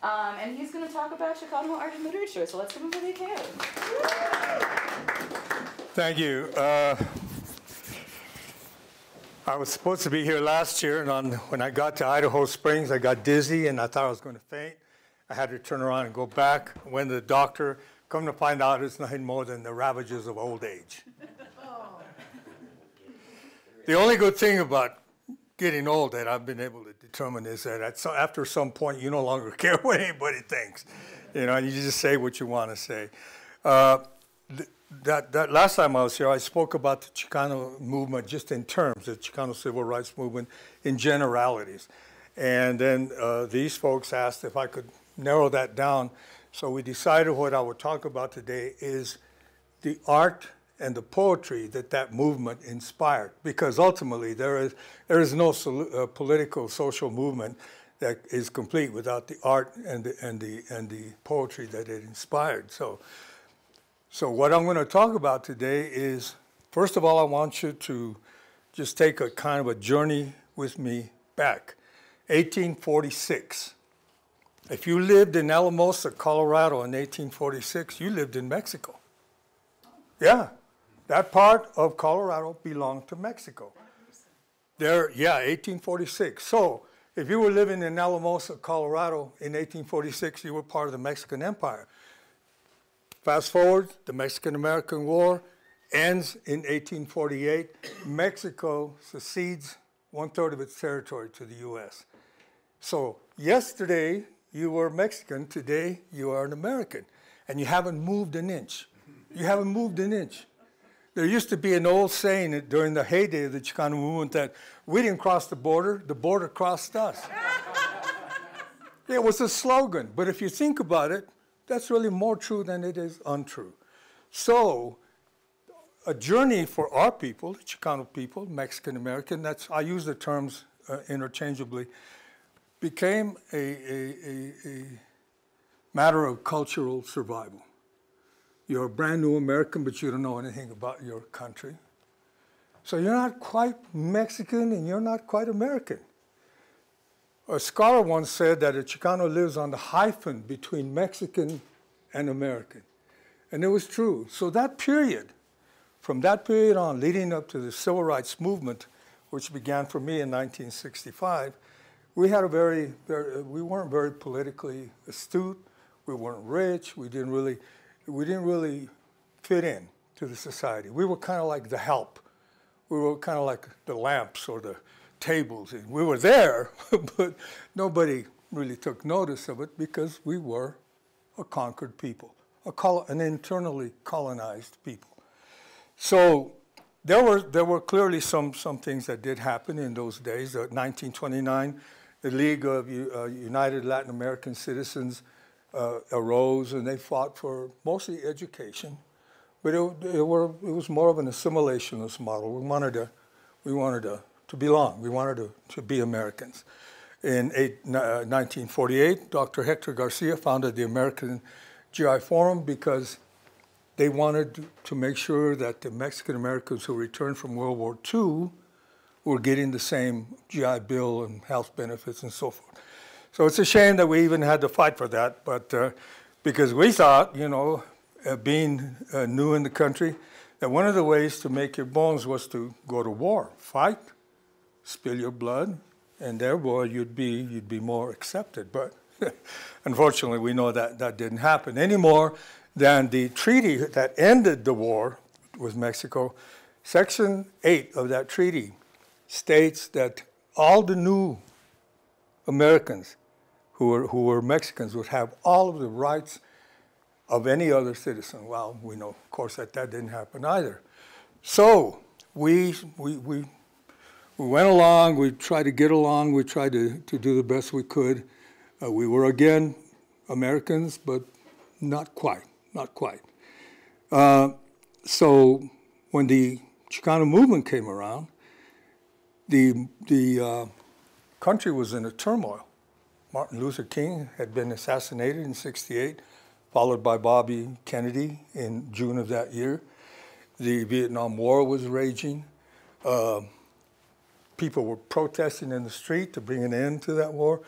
And he's going to talk about Chicano art and literature. So let's give him a big hand. Thank you. I was supposed to be here last year, and when I got to Idaho Springs, I got dizzy, and I thought I was going to faint. I had to turn around and go back. Went to the doctor. Come to find out, it's nothing more than the ravages of old age. The only good thing about getting old that I've been able to determine is that after some point, you no longer care what anybody thinks. You know, and you just say what you want to say. That last time I was here, I spoke about the Chicano movement just in terms, the Chicano civil rights movement in generalities. And then these folks asked if I could narrow that down. So we decided what I would talk about today is the art and the poetry that movement inspired. Because ultimately there is no political, social movement that is complete without the art and the poetry that it inspired. So what I'm going to talk about today is, first of all, I want you to just take a kind of a journey with me back. 1846. If you lived in Alamosa, Colorado in 1846, you lived in Mexico. Yeah, that part of Colorado belonged to Mexico. There, yeah, 1846. So if you were living in Alamosa, Colorado in 1846, you were part of the Mexican Empire. Fast forward, the Mexican-American War ends in 1848. Mexico secedes 1/3 of its territory to the U.S. So yesterday you were Mexican, today you are an American, and you haven't moved an inch. You haven't moved an inch. There used to be an old saying during the heyday of the Chicano movement that we didn't cross the border crossed us. It was a slogan, but if you think about it, that's really more true than it is untrue. So a journey for our people, the Chicano people, Mexican-American, I use the terms interchangeably, became a matter of cultural survival. You're a brand new American, but you don't know anything about your country. So you're not quite Mexican and you're not quite American. A scholar once said that a Chicano lives on the hyphen between Mexican and American. And it was true. So that period, from that period on, leading up to the civil rights movement, which began for me in 1965, we weren't very politically astute. We weren't rich. We didn't really fit in to the society. We were kind of like the help. We were kind of like the lamps or the tables. We were there, but nobody really took notice of it because we were a conquered people, an internally colonized people. So there were clearly some things that did happen in those days. 1929, the League of United Latin American Citizens arose, and they fought for mostly education, but it was more of an assimilationist model. We wanted to belong. We wanted to be Americans. In 1948, Dr. Hector Garcia founded the American GI Forum because they wanted to make sure that the Mexican Americans who returned from World War II were getting the same GI Bill and health benefits and so forth. So it's a shame that we even had to fight for that, but because we thought, being new in the country, that one of the ways to make your bones was to go to war, fight, spill your blood, and therefore you'd be more accepted. But unfortunately, we know that didn't happen any more than the treaty that ended the war with Mexico. Section 8 of that treaty states that all the new Americans who were Mexicans would have all of the rights of any other citizen. Well, we know, of course, that didn't happen either. So we went along, we tried to get along, we tried to do the best we could. We were, again, Americans, but not quite. So when the Chicano movement came around, the country was in a turmoil. Martin Luther King had been assassinated in '68, followed by Bobby Kennedy in June of that year. The Vietnam War was raging. People were protesting in the street to bring an end to that war.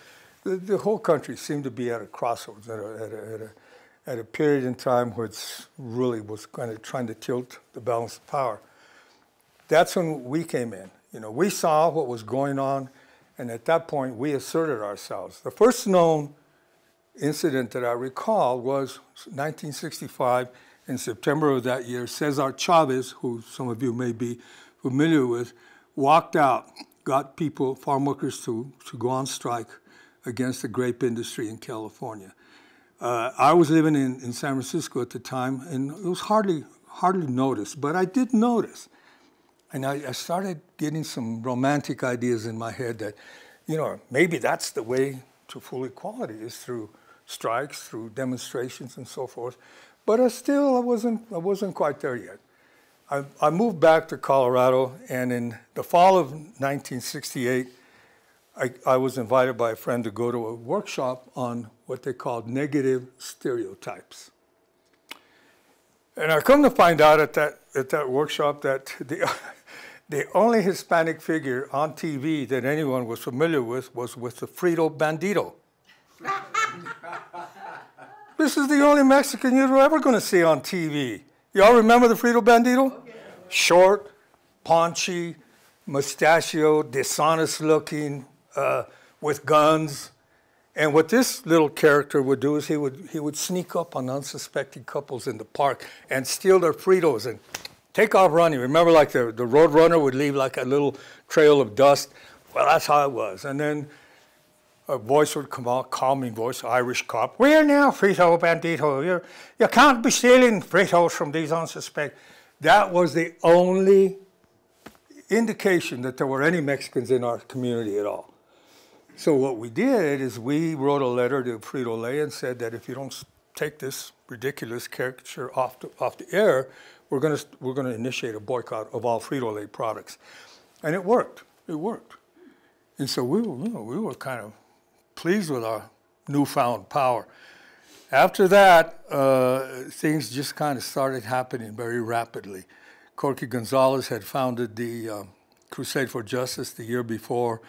the whole country seemed to be at a crossroads, at a period in time where it really was kind of trying to tilt the balance of power. That's when we came in. You know, we saw what was going on, and at that point, we asserted ourselves. The first known incident that I recall was 1965. In September of that year, Cesar Chavez, who some of you may be familiar with, walked out, got people, farm workers, to go on strike against the grape industry in California. I was living in San Francisco at the time, and it was hardly noticed, but I did notice. And I started getting some romantic ideas in my head that, you know, maybe that's the way to full equality, is through strikes, through demonstrations and so forth. But I wasn't quite there yet. I moved back to Colorado, and in the fall of 1968, I was invited by a friend to go to a workshop on what they called negative stereotypes. And I come to find out at that workshop that the only Hispanic figure on TV that anyone was familiar with was the Frito Bandito. This is the only Mexican you're ever going to see on TV. Y'all remember the Frito Bandito? Okay. Short, paunchy, mustachioed, dishonest looking, with guns. And what this little character would do is he would sneak up on unsuspecting couples in the park and steal their Fritos and take off running. Remember, like the road runner would leave like a little trail of dust? Well, that's how it was. And then a voice would come out, calming voice, Irish cop. Where now, Frito Bandito? You can't be stealing Fritos from these unsuspecting. That was the only indication that there were any Mexicans in our community at all. So what we did is we wrote a letter to Frito-Lay and said that if you don't take this ridiculous caricature off the air, we're going to initiate a boycott of all Frito-Lay products. And it worked. It worked. And so we were kind of pleased with our newfound power. After that, things just kind of started happening very rapidly. Corky Gonzalez had founded the Crusade for Justice the year before.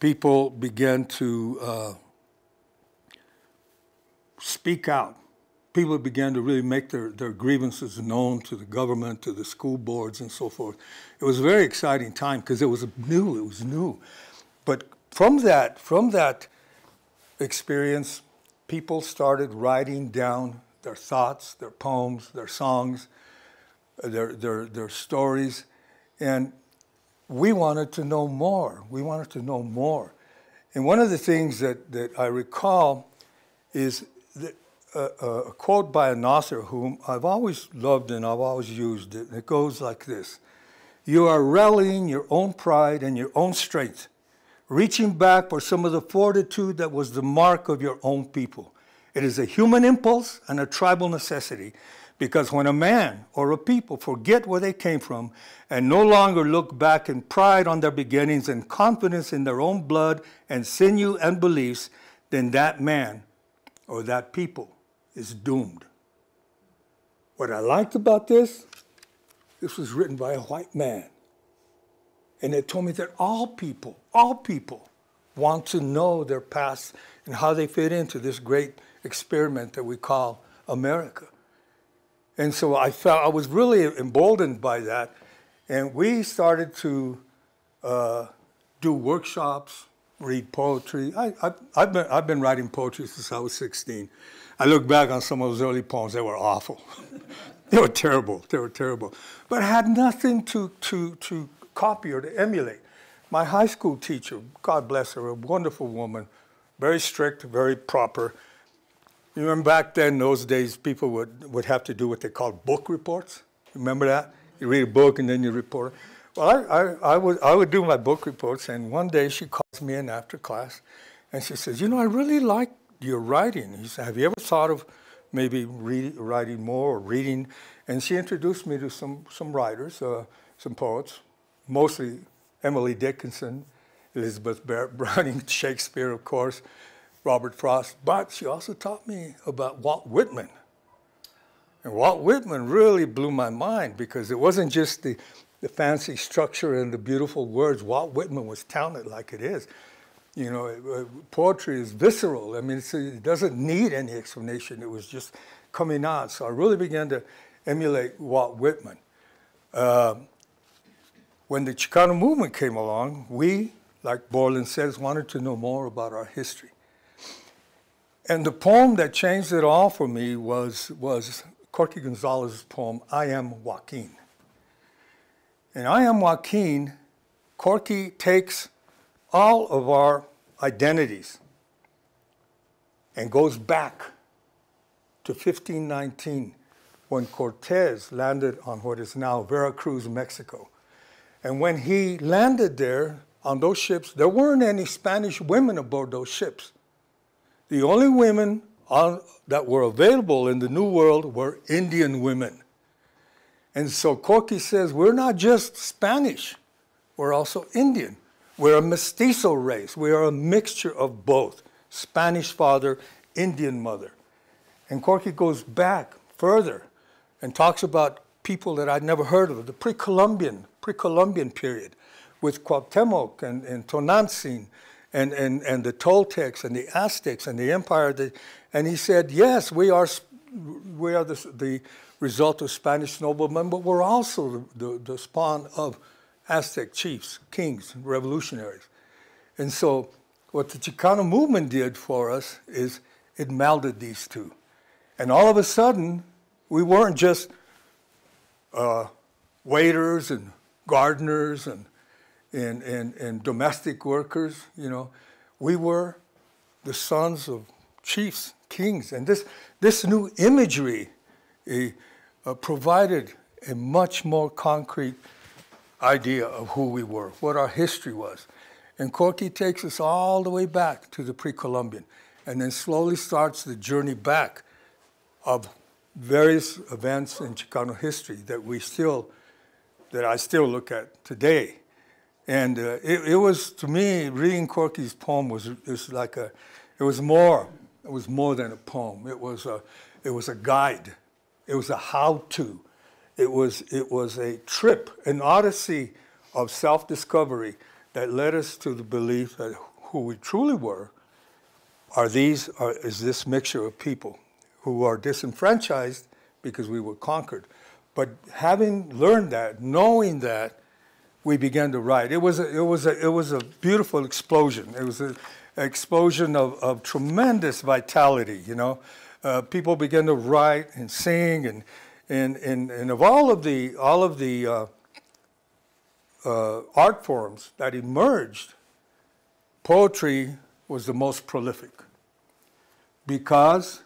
People began to speak out. People began to really make their grievances known to the government, to the school boards, and so forth. It was a very exciting time because it was new. But from that experience, people started writing down their thoughts, their poems, their songs, their stories, and we wanted to know more. We wanted to know more. And one of the things that I recall is a quote by an author whom I've always loved and I've always used. It goes like this: "You are rallying your own pride and your own strength, reaching back for some of the fortitude that was the mark of your own people. It is a human impulse and a tribal necessity, because when a man or a people forget where they came from and no longer look back in pride on their beginnings and confidence in their own blood and sinew and beliefs, then that man or that people is doomed." What I liked about this was written by a white man. And it told me that all people want to know their past and how they fit into this great experiment that we call America. And so I felt I was really emboldened by that. And we started to do workshops, read poetry. I've been writing poetry since I was 16. I look back on some of those early poems, they were awful. They were terrible. But I had nothing to copy or to emulate. My high school teacher, God bless her, a wonderful woman, very strict, very proper. You remember back then, those days, people would have to do what they called book reports. Remember that? You read a book and then you report it. Well, I would do my book reports, and one day she calls me in after class, and she says, "You know, I really like your writing." He said, "Have you ever thought of maybe writing more or reading?" And she introduced me to some writers, some poets, mostly Emily Dickinson, Elizabeth Browning, Shakespeare, of course, Robert Frost. But she also taught me about Walt Whitman. And Walt Whitman really blew my mind, because it wasn't just the fancy structure and the beautiful words. Walt Whitman was talented like it is. You know, poetry is visceral. I mean, it doesn't need any explanation. It was just coming out. So I really began to emulate Walt Whitman. When the Chicano movement came along, we, like Borland says, wanted to know more about our history. And the poem that changed it all for me was Corky Gonzalez's poem, I Am Joaquin. And I Am Joaquin, Corky takes all of our identities and goes back to 1519 when Cortez landed on what is now Veracruz, Mexico. And when he landed there on those ships, there weren't any Spanish women aboard those ships. The only women that were available in the New World were Indian women. And so Corky says, we're not just Spanish, we're also Indian. We're a mestizo race. We are a mixture of both, Spanish father, Indian mother. And Corky goes back further and talks about people that I'd never heard of, the pre-Columbian period, with Cuauhtemoc and Tonantzin and the Toltecs and the Aztecs and the empire. And he said, yes, we are the result of Spanish noblemen, but we're also the spawn of Aztec chiefs, kings, revolutionaries. And so what the Chicano movement did for us is it melded these two. And all of a sudden, we weren't just waiters and gardeners and domestic workers, you know. We were the sons of chiefs, kings. And this new imagery provided a much more concrete idea of who we were, what our history was. And Corky takes us all the way back to the pre-Columbian and then slowly starts the journey back of various events in Chicano history that I still look at today. And it was, to me, reading Corky's poem was more than a poem. It was a guide. It was a how-to. It was a trip, an odyssey of self-discovery that led us to the belief that who we truly were is this mixture of people who are disenfranchised because we were conquered. But having learned that, knowing that, we began to write. It was a beautiful explosion. It was an explosion of tremendous vitality. You know, people began to write and sing and of all of the art forms that emerged, poetry was the most prolific. Because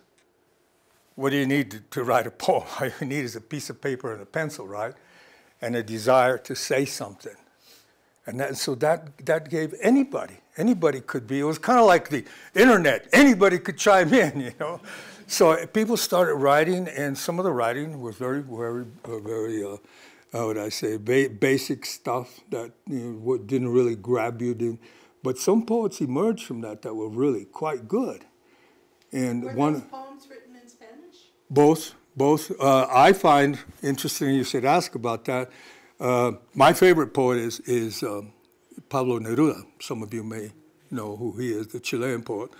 what do you need to write a poem? All you need is a piece of paper and a pencil, right? And a desire to say something. And so that gave anybody could be, it was kind of like the internet, anybody could chime in, you know? So people started writing, and some of the writing was very, how would I say, basic stuff that didn't really grab you. But some poets emerged from that were really quite good. And were those poems written in Spanish? Both. I find interesting you should ask about that. My favorite poet is Pablo Neruda. Some of you may know who he is, the Chilean poet.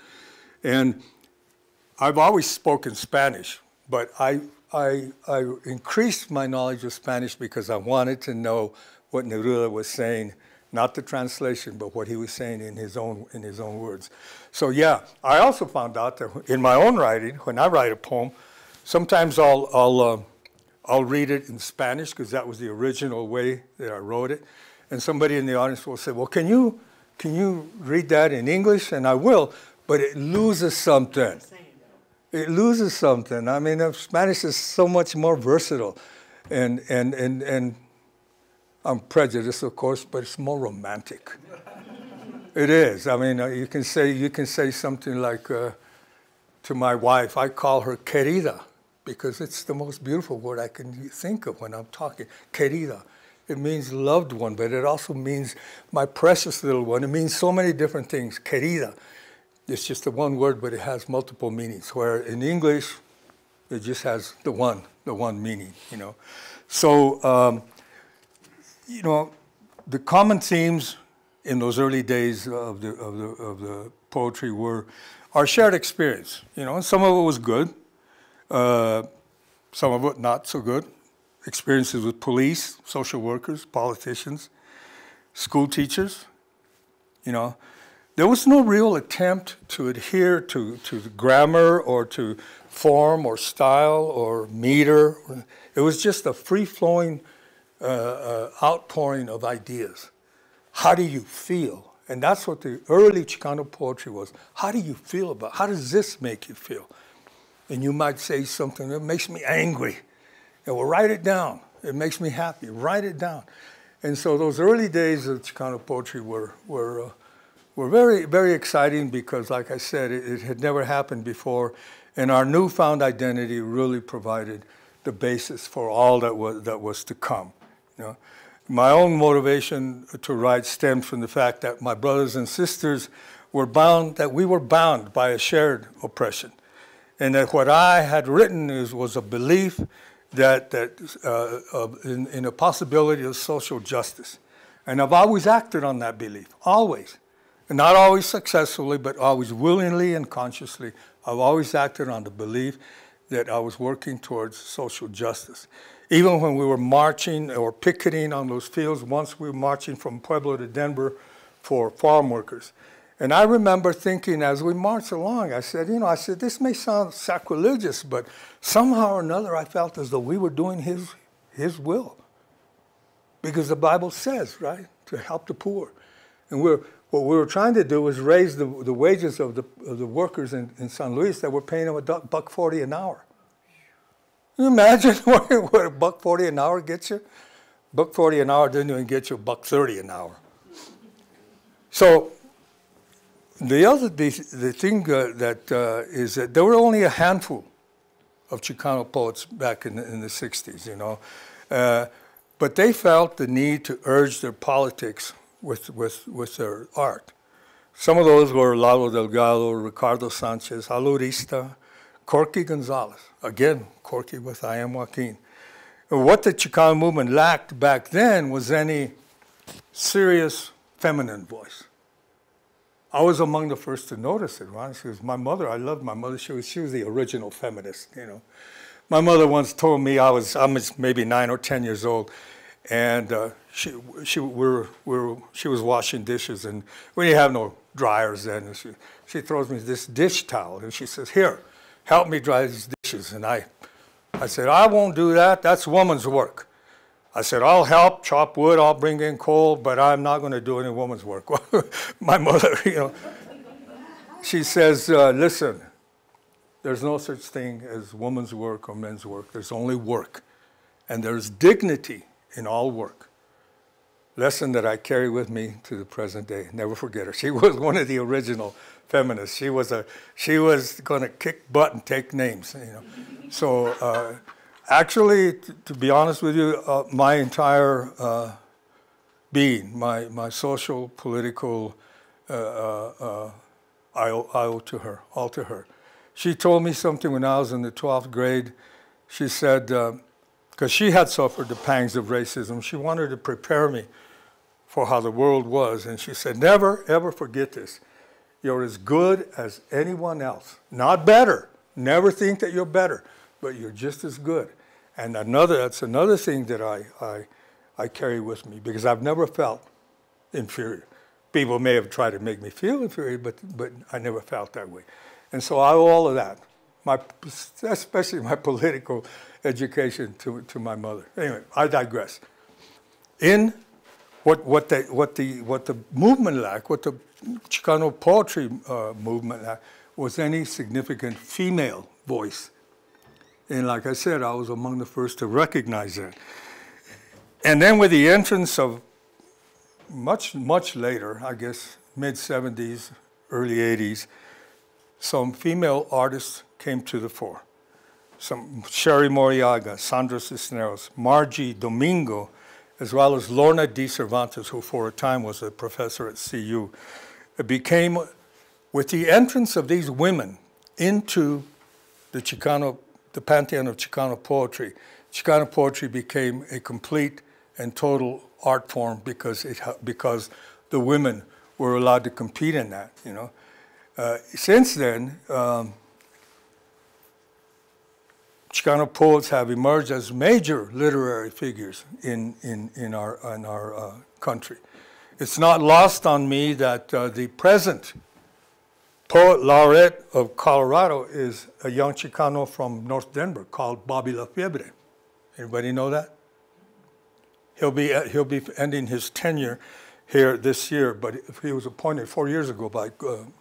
And I've always spoken Spanish, but I increased my knowledge of Spanish because I wanted to know what Neruda was saying, not the translation, but what he was saying in his own words. So yeah, I also found out that in my own writing, when I write a poem, sometimes I'll read it in Spanish because that was the original way that I wrote it, and somebody in the audience will say, "Well, can you read that in English?" And I will, but it loses something. It loses something. I mean, Spanish is so much more versatile, and I'm prejudiced, of course, but it's more romantic. It is. I mean, you can say something like to my wife, I call her querida, because it's the most beautiful word I can think of when I'm talking. Querida. It means loved one, but it also means my precious little one. It means so many different things. Querida. It's just the one word, but it has multiple meanings. Where in English, it just has the one meaning, you know. So, you know, the common themes in those early days of the poetry were our shared experience, you know, and some of it was good, some of it not so good. Experiences with police, social workers, politicians, school teachers, you know. There was no real attempt to adhere to the grammar or to form or style or meter. It was just a free-flowing outpouring of ideas. How do you feel? And that's what the early Chicano poetry was. How do you feel about it? How does this make you feel? And you might say something that makes me angry. And well, write it down. It makes me happy. Write it down. And so those early days of Chicano poetry were very, very exciting because, like I said, it had never happened before. And our newfound identity really provided the basis for all that was to come. You know? My own motivation to write stemmed from the fact that my brothers and sisters were bound, that we were bound by a shared oppression. And that what I had written was a belief that in a possibility of social justice. And I've always acted on that belief, always. And not always successfully, but always willingly and consciously. I've always acted on the belief that I was working towards social justice. Even when we were marching or picketing on those fields, once we were marching from Pueblo to Denver for farm workers. And I remember thinking as we marched along, I said, this may sound sacrilegious, but somehow or another I felt as though we were doing his will. Because the Bible says, right, to help the poor. And what we were trying to do was raise the wages of the workers in San Luis that were paying them $1.40 an hour. Can you imagine what $1.40 an hour gets you? $1.40 an hour didn't even get you $1.30 an hour. So the thing is that there were only a handful of Chicano poets back in the 60s, you know. But they felt the need to urge their politics with their art. Some of those were Lalo Delgado, Ricardo Sanchez, Alurista, Corky Gonzalez. Again, Corky with I Am Joaquin. And what the Chicano movement lacked back then was any serious feminine voice. I was among the first to notice it, right? She was my mother. I loved my mother. She was the original feminist, you know. My mother once told me I was maybe 9 or 10 years old, and she was washing dishes, and we didn't have no dryers then. And she throws me this dish towel, and she says, "Here, help me dry these dishes." And I said, "I won't do that. That's woman's work." I said, "I'll help chop wood, I'll bring in coal, but I'm not going to do any woman's work." My mother, you know, she says, "Listen, there's no such thing as woman's work or men's work. There's only work. And there's dignity in all work." Lesson that I carry with me to the present day. Never forget her. She was one of the original feminists. She was going to kick butt and take names, you know. So actually, to be honest with you, my entire being, my social, political, I owe to her, all to her. She told me something when I was in the 12th grade. She said, because she had suffered the pangs of racism, she wanted to prepare me for how the world was. And she said, "Never, ever forget this. You're as good as anyone else. Not better. Never think that you're better, but you're just as good." And that's another thing that I carry with me, because I've never felt inferior. People may have tried to make me feel inferior, but I never felt that way. And so I owe all of that, especially my political education, to my mother. Anyway, I digress. In what the movement lacked, what the Chicano poetry movement lacked, was any significant female voice. And like I said, I was among the first to recognize that. And then with the entrance of much later, I guess mid-70s, early 80s, some female artists came to the fore. Some Sherry Moriaga, Sandra Cisneros, Margie Domingo, as well as Lorna D. Cervantes, who for a time was a professor at CU. It became, with the entrance of these women into the pantheon of Chicano poetry became a complete and total art form because the women were allowed to compete in that, you know. Since then, Chicano poets have emerged as major literary figures in our country. It's not lost on me that the present poet laureate of Colorado is a young Chicano from North Denver called Bobby La Fiebre. Anybody know that? He'll be ending his tenure here this year, but he was appointed 4 years ago by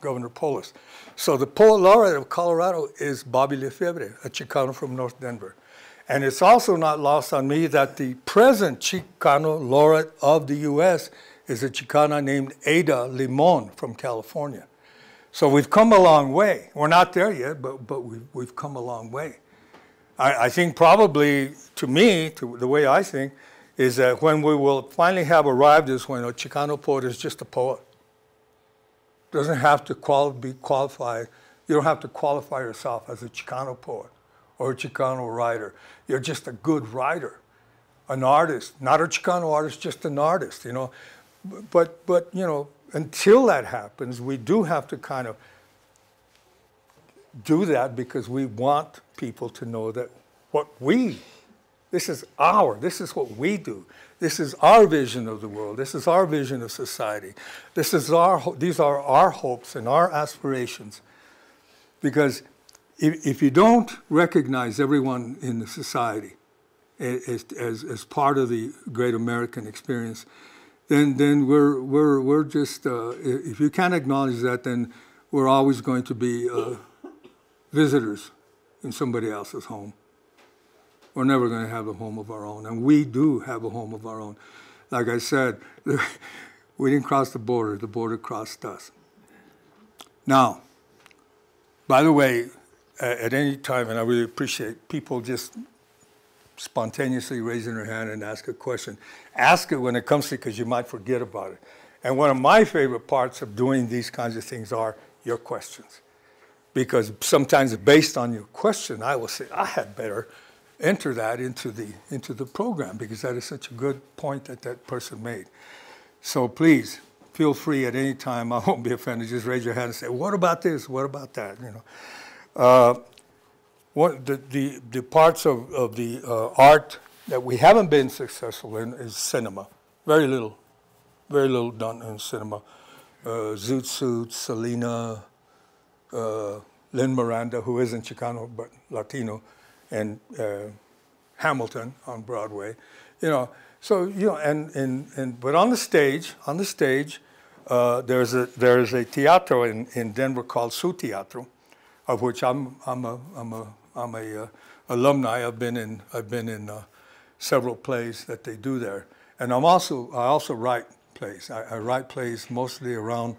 Governor Polis. So the poet laureate of Colorado is Bobby La Fiebre, a Chicano from North Denver. And it's also not lost on me that the present Chicano laureate of the U.S. is a Chicana named Ada Limon from California. So we've come a long way. We're not there yet, but we've come a long way. I think probably, to me, to the way I think, is that when we will finally have arrived is when a Chicano poet is just a poet. Doesn't have to be qualified. You don't have to qualify yourself as a Chicano poet or a Chicano writer. You're just a good writer, an artist, not a Chicano artist, just an artist, you know. But you know, until that happens, we do have to kind of do that because we want people to know that this is what we do. This is our vision of the world. This is our vision of society. These are our hopes and our aspirations. Because if you don't recognize everyone in the society as part of the great American experience, then we're just, if you can't acknowledge that, then we're always going to be visitors in somebody else's home. We're never going to have a home of our own, and we do have a home of our own. Like I said, we didn't cross the border crossed us. Now, by the way, at any time, and I really appreciate people just spontaneously raising their hand and ask a question. Ask it when it comes to it, because you might forget about it. And one of my favorite parts of doing these kinds of things are your questions. Because sometimes based on your question, I will say, I had better enter that into the program, because that is such a good point that person made. So please, feel free at any time. I won't be offended. Just raise your hand and say, what about this? What about that? You know. The parts of the art that we haven't been successful in is cinema. Very little done in cinema. Zoot Suit, Selena, Lin Miranda, who isn't Chicano but Latino, and Hamilton on Broadway. You know, so you know, but on the stage, there's a teatro in Denver called Su Teatro, of which I'm a alumni. I've been in several plays that they do there, and I also write plays. I write plays mostly around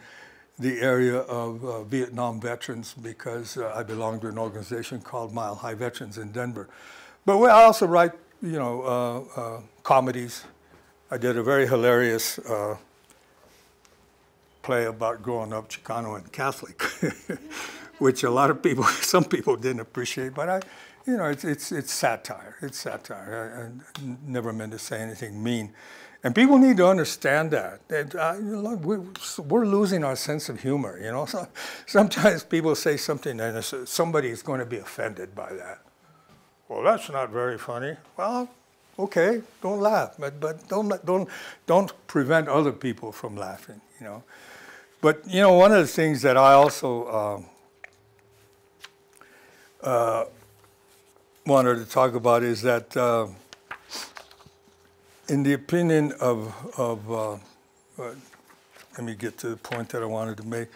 the area of Vietnam veterans, because I belong to an organization called Mile High Veterans in Denver. But I also write, you know, comedies. I did a very hilarious play about growing up Chicano and Catholic, which a lot of people, some people didn't appreciate. But you know, it's satire. It's satire. I never meant to say anything mean. And people need to understand that. We're losing our sense of humor, you know. So sometimes people say something and somebody is going to be offended by that. Well, that's not very funny. Well, okay, don't laugh, but don't prevent other people from laughing, you know. But you know, one of the things that I also wanted to talk about is that. In the opinion of let me get to the point that I wanted to make.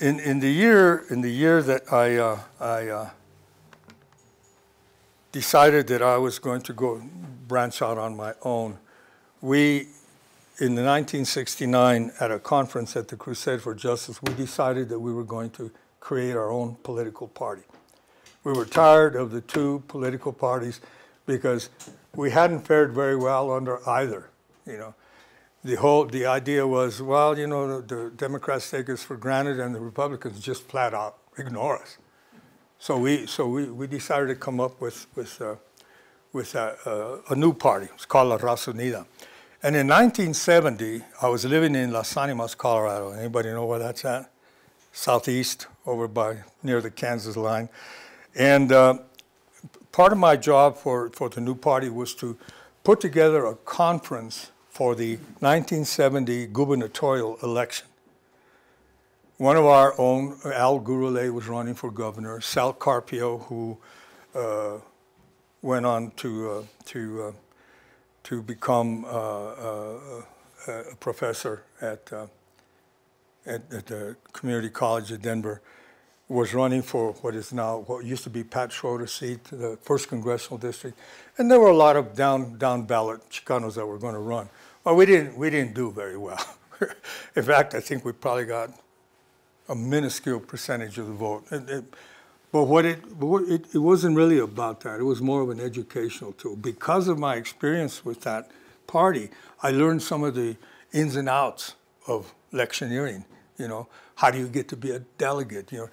In the year that I decided that I was going to go branch out on my own, in 1969 at a conference at the Crusade for Justice, we decided that we were going to create our own political party. We were tired of the two political parties because we hadn't fared very well under either, you know. The idea was, well, you know, the Democrats take us for granted and the Republicans just flat out ignore us. So we decided to come up with a new party. It's called La Raza Unida. And in 1970, I was living in Las Animas, Colorado. Anybody know where that's at? Southeast, over by near the Kansas line. And part of my job for the new party was to put together a conference for the 1970 gubernatorial election. One of our own, Al Gurule, was running for governor. Sal Carpio, who went on to become a professor at the Community College of Denver, was running for what used to be Pat Schroeder's seat, the 1st Congressional District. And there were a lot of down ballot Chicanos that were going to run. Well, we didn't do very well. In fact, I think we probably got a minuscule percentage of the vote. But it wasn't really about that. It was more of an educational tool. Because of my experience with that party, I learned some of the ins and outs of electioneering. You know, how do you get to be a delegate? You know,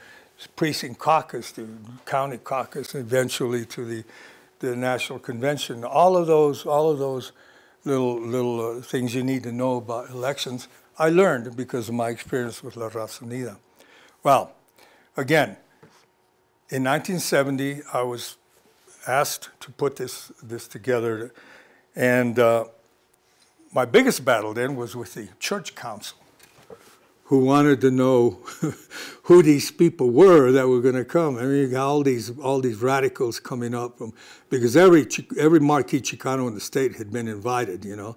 precinct caucus to county caucus, eventually to the national convention. All of those little things you need to know about elections, I learned because of my experience with La Raza Unida. Well, again, in 1970, I was asked to put this together, and my biggest battle then was with the church council, who wanted to know who these people were that were going to come. I mean, you got all these radicals coming up because every marquee Chicano in the state had been invited, you know.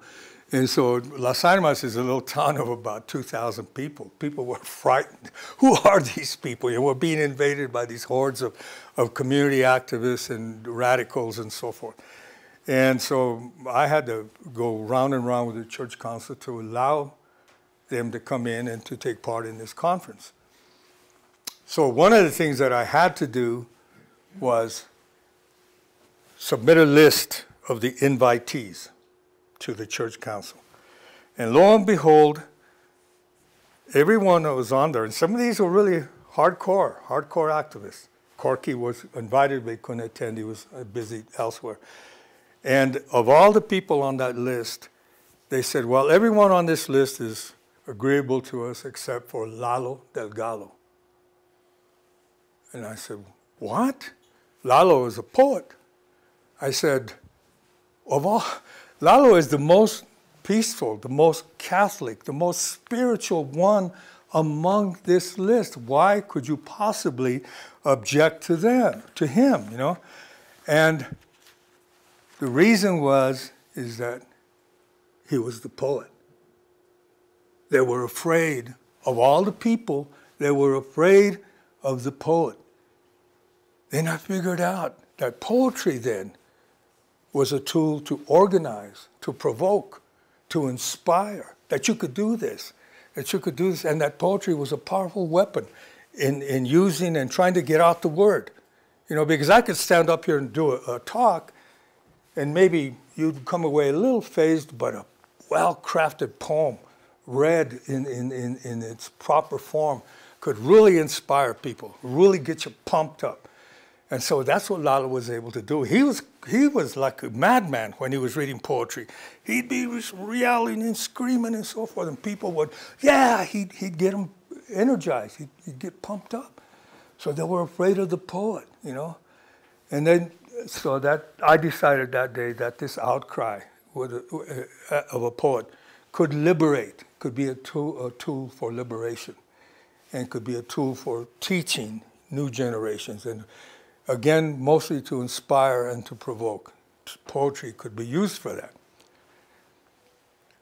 And so Las Animas is a little town of about 2,000 people. People were frightened. Who are these people? You know, we're being invaded by these hordes of community activists and radicals and so forth. And so I had to go round and round with the church council to allow them to come in and to take part in this conference. So one of the things that I had to do was submit a list of the invitees to the church council. And lo and behold, everyone that was on there, and some of these were really hardcore activists. Corky was invited, but he couldn't attend. He was busy elsewhere. And of all the people on that list, they said, well, everyone on this list is agreeable to us except for Lalo Delgado. And I said, what? Lalo is a poet. I said, Lalo is the most peaceful, the most Catholic, the most spiritual one among this list. Why could you possibly object to him, you know? And the reason is that he was the poet. They were afraid of all the people. They were afraid of the poet. Then I figured out that poetry then was a tool to organize, to provoke, to inspire, that you could do this, and that poetry was a powerful weapon in using and trying to get out the word. You know, because I could stand up here and do a talk, and maybe you'd come away a little phased, but a well-crafted poem read in its proper form could really inspire people, really get you pumped up. And so that's what Lalo was able to do. He was like a madman when he was reading poetry. He'd be yelling and screaming and so forth, and people would, he'd get them energized. He'd get pumped up. So they were afraid of the poet, you know. And then, so that I decided that day that this outcry of a poet could liberate, could be a tool for liberation, and could be a tool for teaching new generations. And again, mostly to inspire and to provoke. Poetry could be used for that.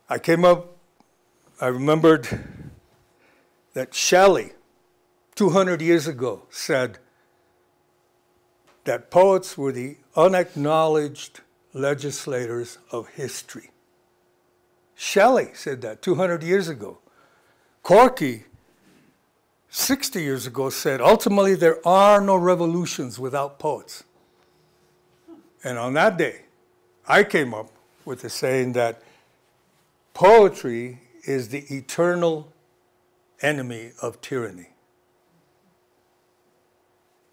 I remembered that Shelley, 200 years ago, said that poets were the unacknowledged legislators of history. Shelley said that 200 years ago. Corky, 60 years ago, said, ultimately, there are no revolutions without poets. And on that day, I came up with the saying that poetry is the eternal enemy of tyranny.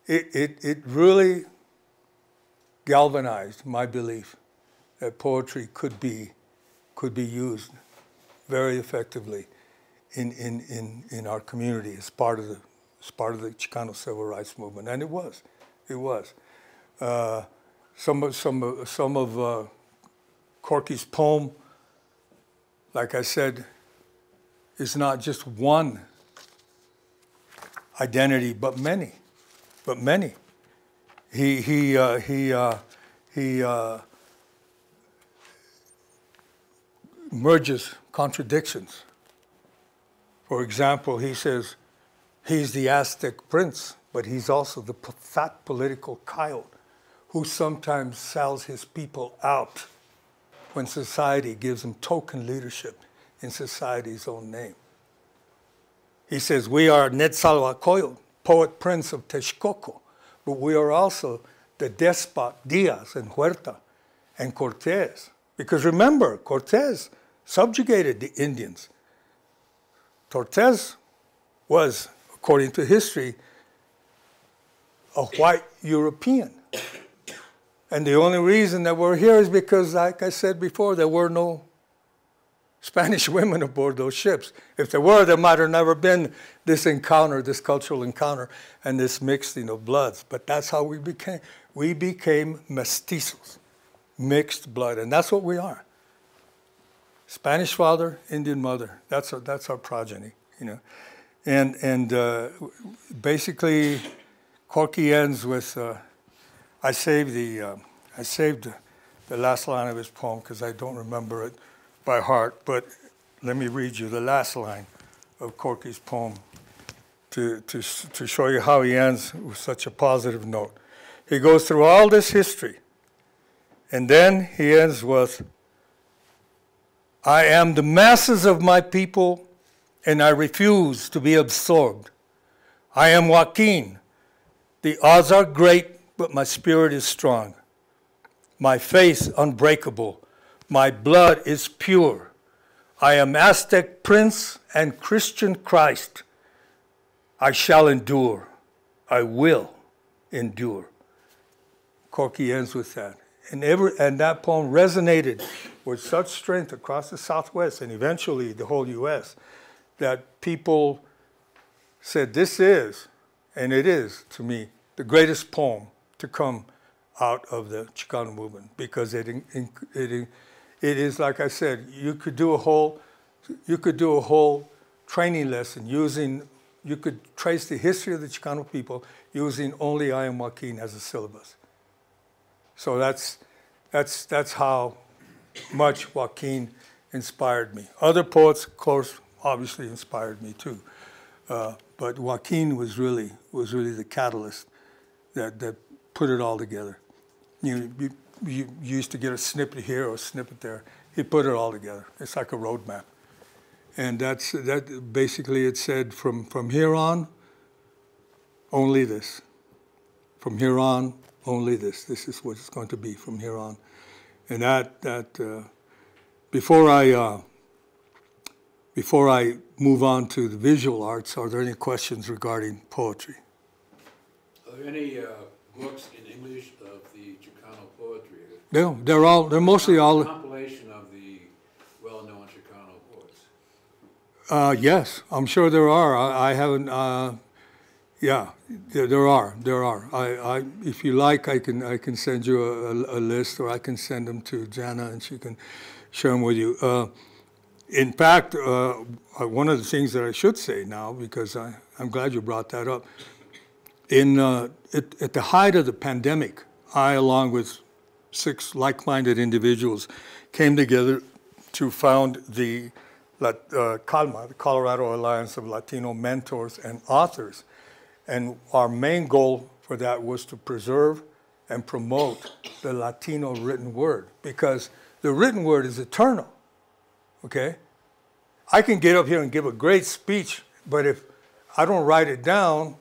It really galvanized my belief that poetry could be could be used very effectively in our community as part of the Chicano civil rights movement, and it was. Some of Corky's poem, like I said, is not just one identity, but many. He merges contradictions. For example, he says he's the Aztec prince, but he's also the fat political coyote who sometimes sells his people out when society gives him token leadership in society's own name. He says, we are Netzalcoatl, poet prince of Texcoco, but we are also the despot Diaz and Huerta and Cortez. Because remember, Cortez subjugated the Indians. Cortez was, according to history, a white European. And the only reason that we're here is because, like I said before, there were no Spanish women aboard those ships. If there were, there might have never been this encounter, this cultural encounter, and this mixing of bloods. But that's how we became. We became mestizos, mixed blood, and that's what we are. Spanish father, Indian mother. That's our progeny, you know. And basically, Corky ends with, I saved the last line of his poem because I don't remember it by heart, but let me read you the last line of Corky's poem to show you how he ends with such a positive note. He goes through all this history, and then he ends with, I am the masses of my people, and I refuse to be absorbed. I am Joaquin. The odds are great, but my spirit is strong. My faith unbreakable. My blood is pure. I am Aztec prince and Christian Christ. I shall endure. I will endure. Corky ends with that. And that poem resonated with such strength across the Southwest and eventually the whole U.S. that people said, this is, and it is to me, the greatest poem to come out of the Chicano movement, because it is, like I said, you could do a whole training lesson you could trace the history of the Chicano people using only I Am Joaquin as a syllabus. So that's how much Joaquin inspired me. Other poets, of course, obviously inspired me too. But Joaquin was really the catalyst that put it all together. You used to get a snippet here or a snippet there. He put it all together. It's like a roadmap. And that basically it said from here on, only this. From here on, only this. This is what it's going to be from here on. And before I move on to the visual arts, are there any questions regarding poetry? Are there any books in English of the Chicano poetry? Yeah, they're mostly all. A compilation of the well-known Chicano poets. Yes, I'm sure there are. I haven't. Yeah, there are. If you like, I can send you a list, or I can send them to Jana, and she can share them with you. In fact, one of the things that I should say now, because I'm glad you brought that up. At the height of the pandemic, I, along with 6 like-minded individuals, came together to found the CALMA, the Colorado Alliance of Latino Mentors and Authors. And our main goal for that was to preserve and promote the Latino written word, because the written word is eternal, okay? I can get up here and give a great speech, but if I don't write it down,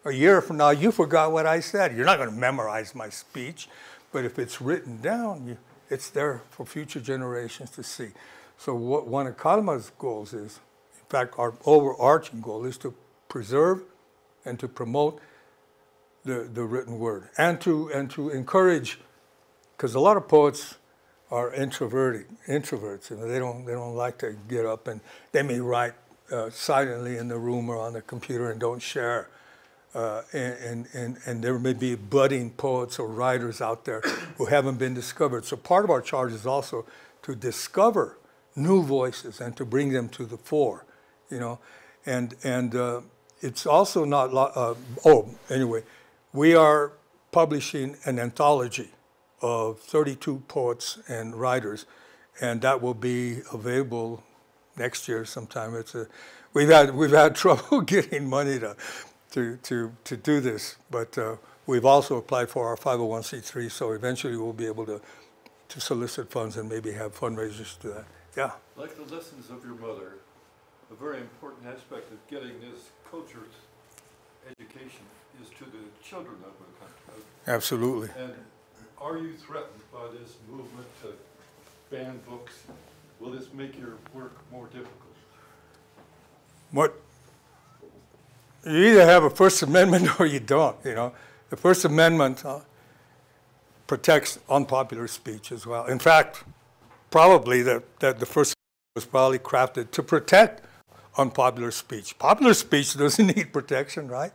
a year from now, you forgot what I said. You're not going to memorize my speech, but if it's written down, it's there for future generations to see. So what one of Calma's goals is, in fact, our overarching goal is to preserve and to promote the written word, and to encourage, because a lot of poets are introverts. You know, they don't like to get up, and they may write silently in the room or on the computer and don't share. And there may be budding poets or writers out there who haven't been discovered. So part of our charge is also to discover new voices and to bring them to the fore, you know. And it's also not, anyway, we are publishing an anthology of 32 poets and writers, and that will be available next year sometime. We've had trouble getting money to do this, but we've also applied for our 501c3, so eventually we'll be able to solicit funds and maybe have fundraisers to do that. Yeah. Like the lessons of your mother, a very important aspect of getting this culture's education is to the children of the country. Absolutely. And are you threatened by this movement to ban books? Will this make your work more difficult? You either have a First Amendment or you don't, you know. The First Amendment protects unpopular speech as well. In fact, probably that the First Amendment was probably crafted to protect unpopular speech. Popular speech doesn't need protection, right?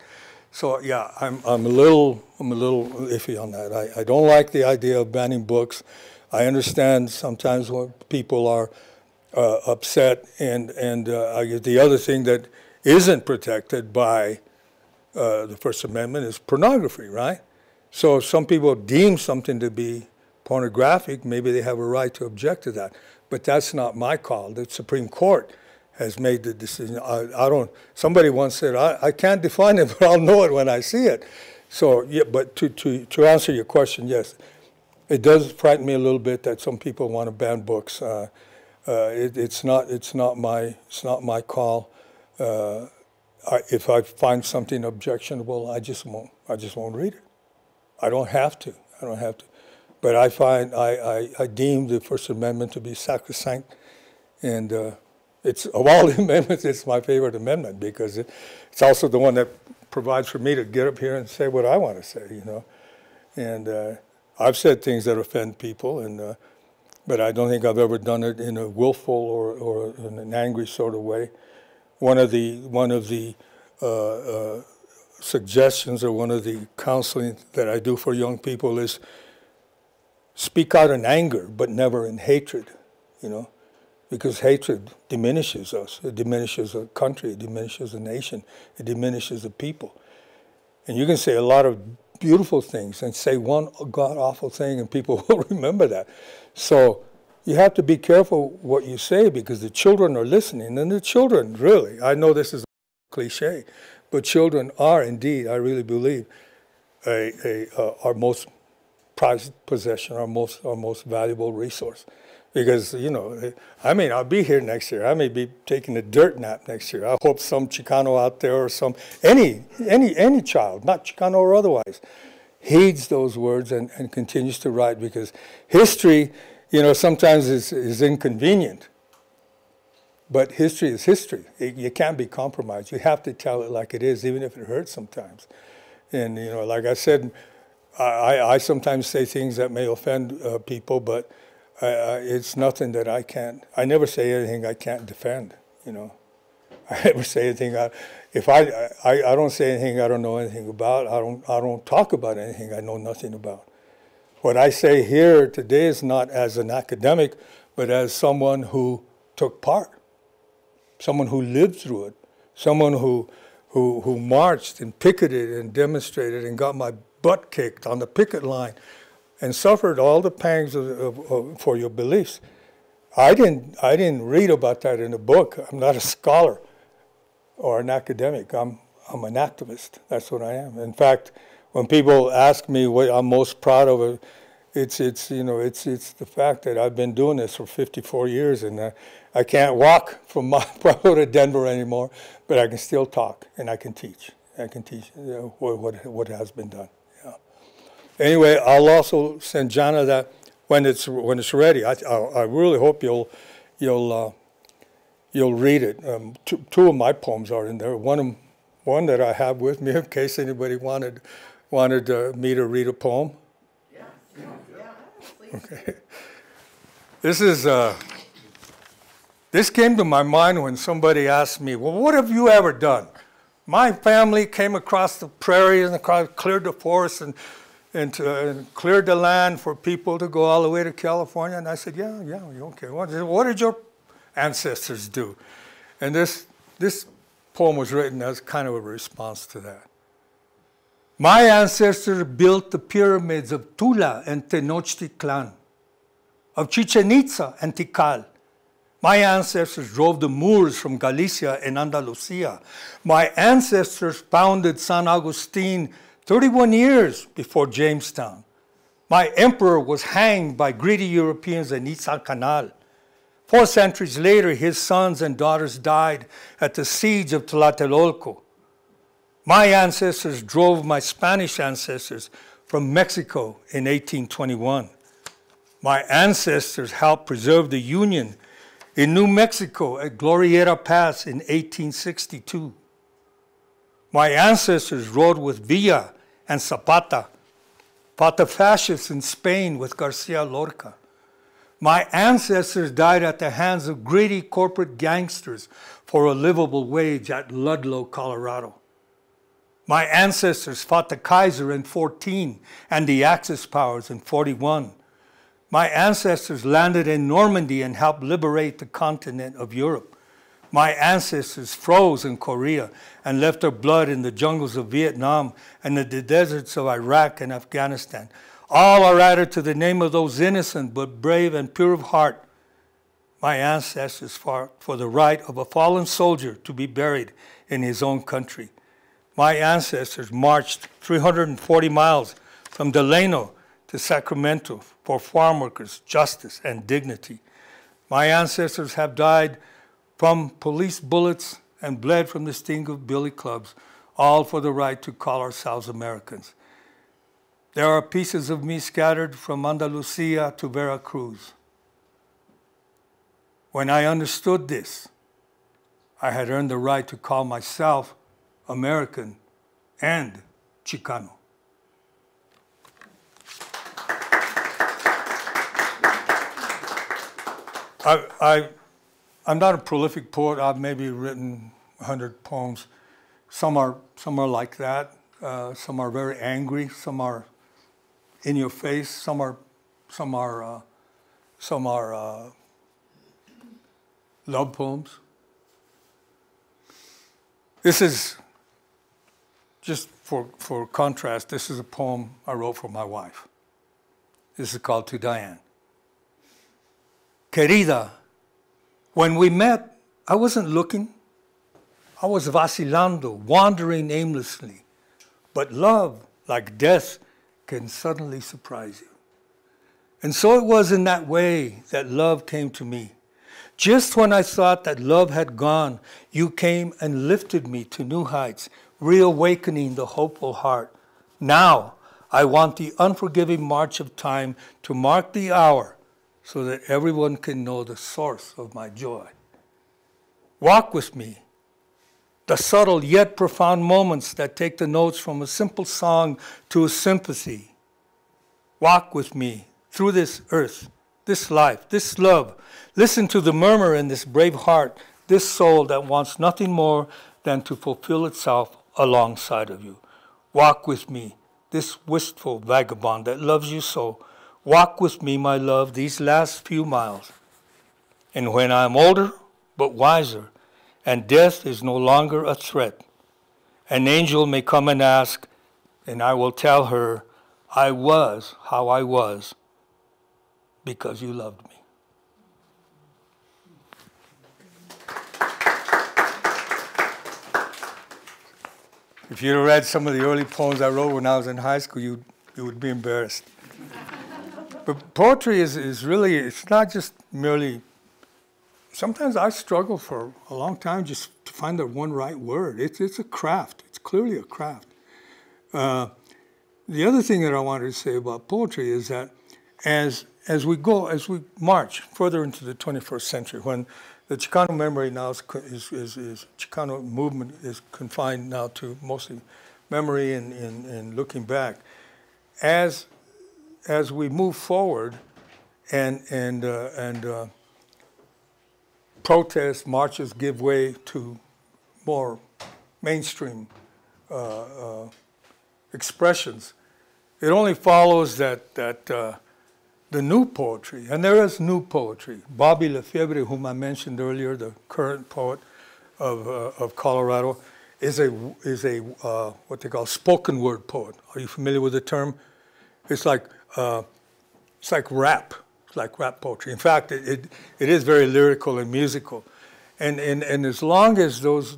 So yeah, I'm a little iffy on that. I don't like the idea of banning books. I understand sometimes when people are upset, and the other thing that isn't protected by the First Amendment is pornography, right? So if some people deem something to be pornographic, maybe they have a right to object to that. But that's not my call. The Supreme Court has made the decision. Somebody once said, I can't define it, but I'll know it when I see it. So, yeah, but to answer your question, yes, it does frighten me a little bit that some people want to ban books. It's not my call. If I find something objectionable, I just won't read it. I don't have to. But I deem the First Amendment to be sacrosanct, and it's of all the amendments, it's my favorite amendment because it's also the one that provides for me to get up here and say what I want to say, you know. And I've said things that offend people, but I don't think I've ever done it in a willful or in an angry sort of way. One of the suggestions or one of the counseling that I do for young people is speak out in anger, but never in hatred, you know, because hatred diminishes us. It diminishes a country. It diminishes a nation. It diminishes a people. And you can say a lot of beautiful things and say one god-awful thing and people will remember that. So you have to be careful what you say because the children are listening. And the children, really, I know this is a cliche, but children are indeed, I really believe, our most prized possession, our most valuable resource. Because, you know, I may not be here next year. I may be taking a dirt nap next year. I hope some Chicano out there or any child, not Chicano or otherwise, heeds those words and continues to write because history, you know, sometimes is inconvenient. But history is history. You can't be compromised. You have to tell it like it is, even if it hurts sometimes. And, you know, like I said, I sometimes say things that may offend people, but it's nothing that I never say anything I can't defend, you know. I never say anything, if I don't say anything I don't know anything about, I don't talk about anything I know nothing about. What I say here today is not as an academic, but as someone who took part, someone who lived through it, someone who marched and picketed and demonstrated and got my butt kicked on the picket line and suffered all the pangs for your beliefs. I didn't read about that in a book. I'm not a scholar or an academic. I'm an activist. That's what I am. In fact, when people ask me what I'm most proud of, it's the fact that I've been doing this for 54 years, and I can't walk from Pueblo to Denver anymore, but I can still talk and I can teach. I can teach what has been done. Anyway, I'll also send Jana that when it's ready. I really hope you'll read it. Two of my poems are in there. One that I have with me in case anybody wanted me to read a poem. Yeah, please. Okay. This came to my mind when somebody asked me, well, what have you ever done? My family came across the prairie and cleared the forest and cleared the land for people to go all the way to California. And I said, yeah, okay. What did your ancestors do? And this poem was written as kind of a response to that. My ancestors built the pyramids of Tula and Tenochtitlan, of Chichen Itza and Tikal. My ancestors drove the Moors from Galicia and Andalusia. My ancestors founded San Agustin 31 years before Jamestown. My emperor was hanged by greedy Europeans in Izal Canal. 4 centuries later, his sons and daughters died at the siege of Tlatelolco. My ancestors drove my Spanish ancestors from Mexico in 1821. My ancestors helped preserve the Union in New Mexico at Glorieta Pass in 1862. My ancestors rode with Villa and Zapata, fought the fascists in Spain with Garcia Lorca. My ancestors died at the hands of greedy corporate gangsters for a livable wage at Ludlow, Colorado. My ancestors fought the Kaiser in 14 and the Axis powers in 41. My ancestors landed in Normandy and helped liberate the continent of Europe. My ancestors froze in Korea and left their blood in the jungles of Vietnam and the deserts of Iraq and Afghanistan. All are added to the name of those innocent but brave and pure of heart. My ancestors fought for the right of a fallen soldier to be buried in his own country. My ancestors marched 340 miles from Delano to Sacramento for farm workers, justice, and dignity. My ancestors have died from police bullets and bled from the sting of billy clubs, all for the right to call ourselves Americans. There are pieces of me scattered from Andalusia to Veracruz. When I understood this, I had earned the right to call myself American and Chicano. I'm not a prolific poet. I've maybe written 100 poems. Some are like that. Some are very angry. Some are in your face. Some are love poems. This is just for contrast. This is a poem I wrote for my wife. This is called To Diane. Querida, when we met, I wasn't looking. I was vacilando, wandering aimlessly. But love, like death, can suddenly surprise you. And so it was in that way that love came to me. Just when I thought that love had gone, you came and lifted me to new heights, reawakening the hopeful heart. Now, I want the unforgiving march of time to mark the hour so that everyone can know the source of my joy. Walk with me, the subtle yet profound moments that take the notes from a simple song to a sympathy. Walk with me through this earth, this life, this love. Listen to the murmur in this brave heart, this soul that wants nothing more than to fulfill itself alongside of you. Walk with me, this wistful vagabond that loves you so. Walk with me, my love, these last few miles. And when I'm older but wiser, and death is no longer a threat, an angel may come and ask, and I will tell her, I was how I was because you loved me. If you'd read some of the early poems I wrote when I was in high school, you would be embarrassed. But poetry is really, it's not just merely, sometimes I struggle for a long time just to find the one right word. It's a craft. It's clearly a craft. The other thing that I wanted to say about poetry is that as we march further into the 21st century, when the Chicano memory now is Chicano movement is confined now to mostly memory and looking back. As we move forward, and protests, marches give way to more mainstream expressions. It only follows that the new poetry, and there is new poetry. Bobby Lefebvre, whom I mentioned earlier, the current poet of Colorado, is a what they call spoken word poet. Are you familiar with the term? It's like rap. It's like rap poetry. In fact, it is very lyrical and musical, and as long as those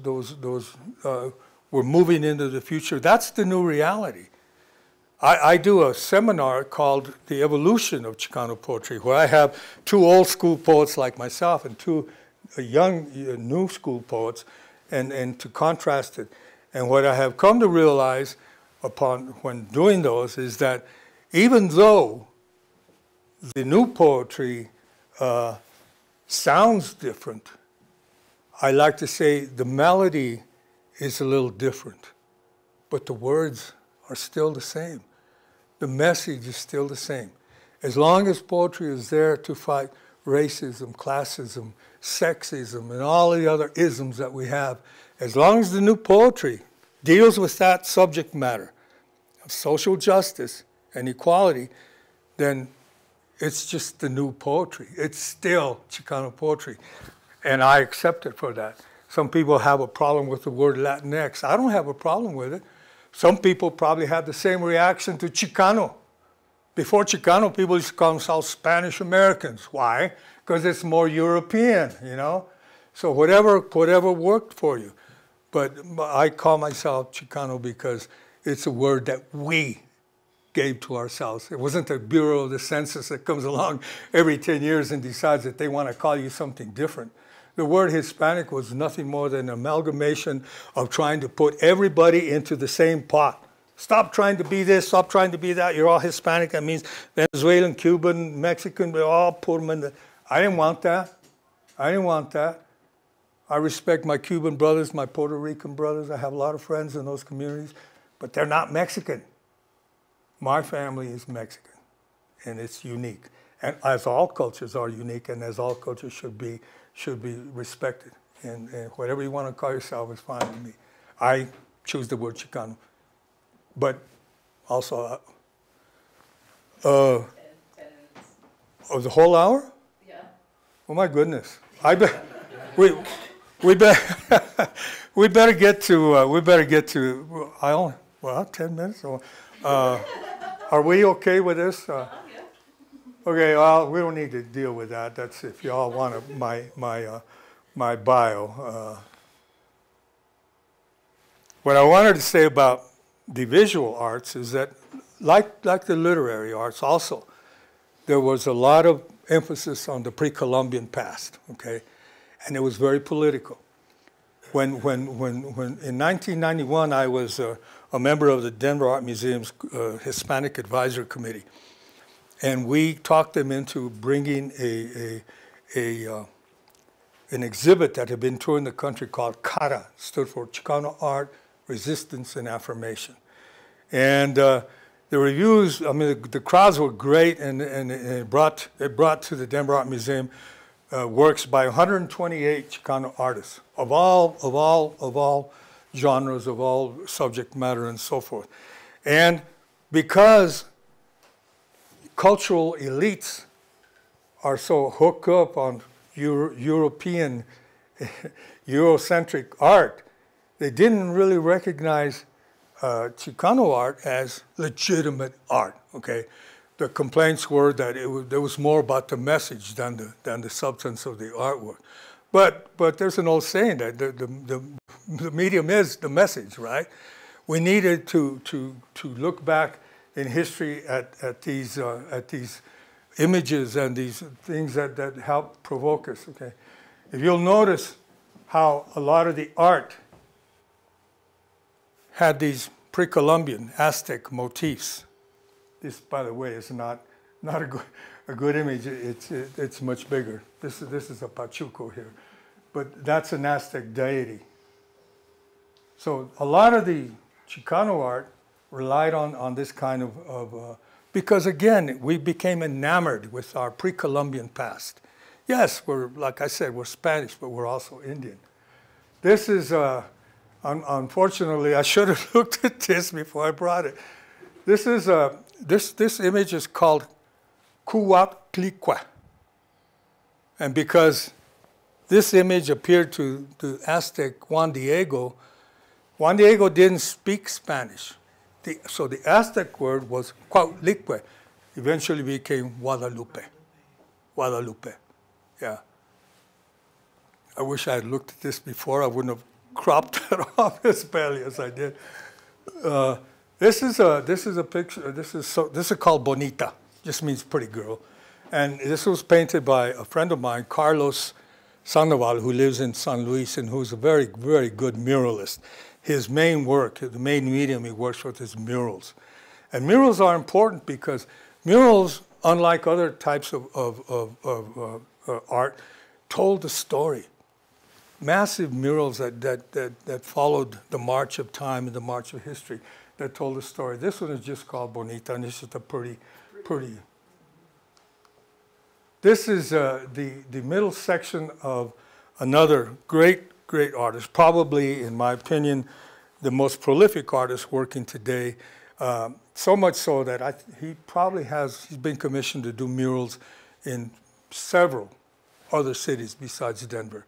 we're moving into the future, that's the new reality. I do a seminar called The Evolution of Chicano Poetry, where I have two old school poets like myself and two young, new school poets, and to contrast it. And what I have come to realize when doing those is that even though the new poetry sounds different, I like to say the melody is a little different, but the words are still the same. The message is still the same. As long as poetry is there to fight racism, classism, sexism, and all the other isms that we have, as long as the new poetry deals with that subject matter of social justice and equality, then it's just the new poetry. It's still Chicano poetry, and I accept it for that. Some people have a problem with the word Latinx. I don't have a problem with it. Some people probably had the same reaction to Chicano. Before Chicano, people used to call themselves Spanish Americans. Why? Because it's more European, you know? So whatever worked for you. But I call myself Chicano because it's a word that we gave to ourselves. It wasn't the Bureau of the Census that comes along every 10 years and decides that they want to call you something different. The word Hispanic was nothing more than an amalgamation of trying to put everybody into the same pot. Stop trying to be this, stop trying to be that. You're all Hispanic. That means Venezuelan, Cuban, Mexican, we all put them in the... I didn't want that. I didn't want that. I respect my Cuban brothers, my Puerto Rican brothers. I have a lot of friends in those communities, but they're not Mexican. My family is Mexican, and it's unique. And as all cultures are unique, and as all cultures should be respected. And whatever you want to call yourself is fine with me. I choose the word Chicano. But also, 10 minutes. oh, the whole hour? Yeah. Oh my goodness! I bet we better get to. 10 minutes. Are we okay with this? Yeah. Okay, well, we don't need to deal with that. That's if y'all want my bio. What I wanted to say about the visual arts is that, like the literary arts also, there was a lot of emphasis on the pre-Columbian past, okay? And it was very political. When in 1991, I was a member of the Denver Art Museum's Hispanic Advisory Committee. And we talked them into bringing an exhibit that had been touring the country called CARA, stood for Chicano Art, Resistance, and Affirmation. And the reviews, I mean, the crowds were great, and it brought to the Denver Art Museum works by 128 Chicano artists of all genres, of all subject matter, and so forth. And because cultural elites are so hooked up on European, Eurocentric art, they didn't really recognize Chicano art as legitimate art, okay? The complaints were that there was more about the message than the substance of the artwork. But there's an old saying that the medium is the message, right? We needed to look back in history at these images and these things that help provoke us, okay? If you'll notice how a lot of the art had these pre-Columbian Aztec motifs. This, by the way, is not a good image. It's much bigger. This is a Pachuco here, but that's an Aztec deity. So a lot of the Chicano art relied on this kind of because again, we became enamored with our pre-Columbian past. Yes, we're, like I said, we're Spanish, but we're also Indian. This is, unfortunately, I should have looked at this before I brought it. This is, this image is called Cuauhtlicue. And because this image appeared to the Aztec Juan Diego didn't speak Spanish. So the Aztec word was Cuauhtlicue, eventually became Guadalupe. Guadalupe, yeah. I wish I had looked at this before. I wouldn't have cropped that off as badly as I did. This is a picture. This is called Bonita. Just means pretty girl. And this was painted by a friend of mine, Carlos Sandoval, who lives in San Luis and who's a very, very good muralist. His main work, the main medium he works with is murals. And murals are important because murals, unlike other types of art, told a story. Massive murals that followed the march of time and the march of history that told a story. This one is just called Bonita, and this is a pretty. This is the middle section of another great artist, probably, in my opinion, the most prolific artist working today. So much so that he's been commissioned to do murals in several other cities besides Denver.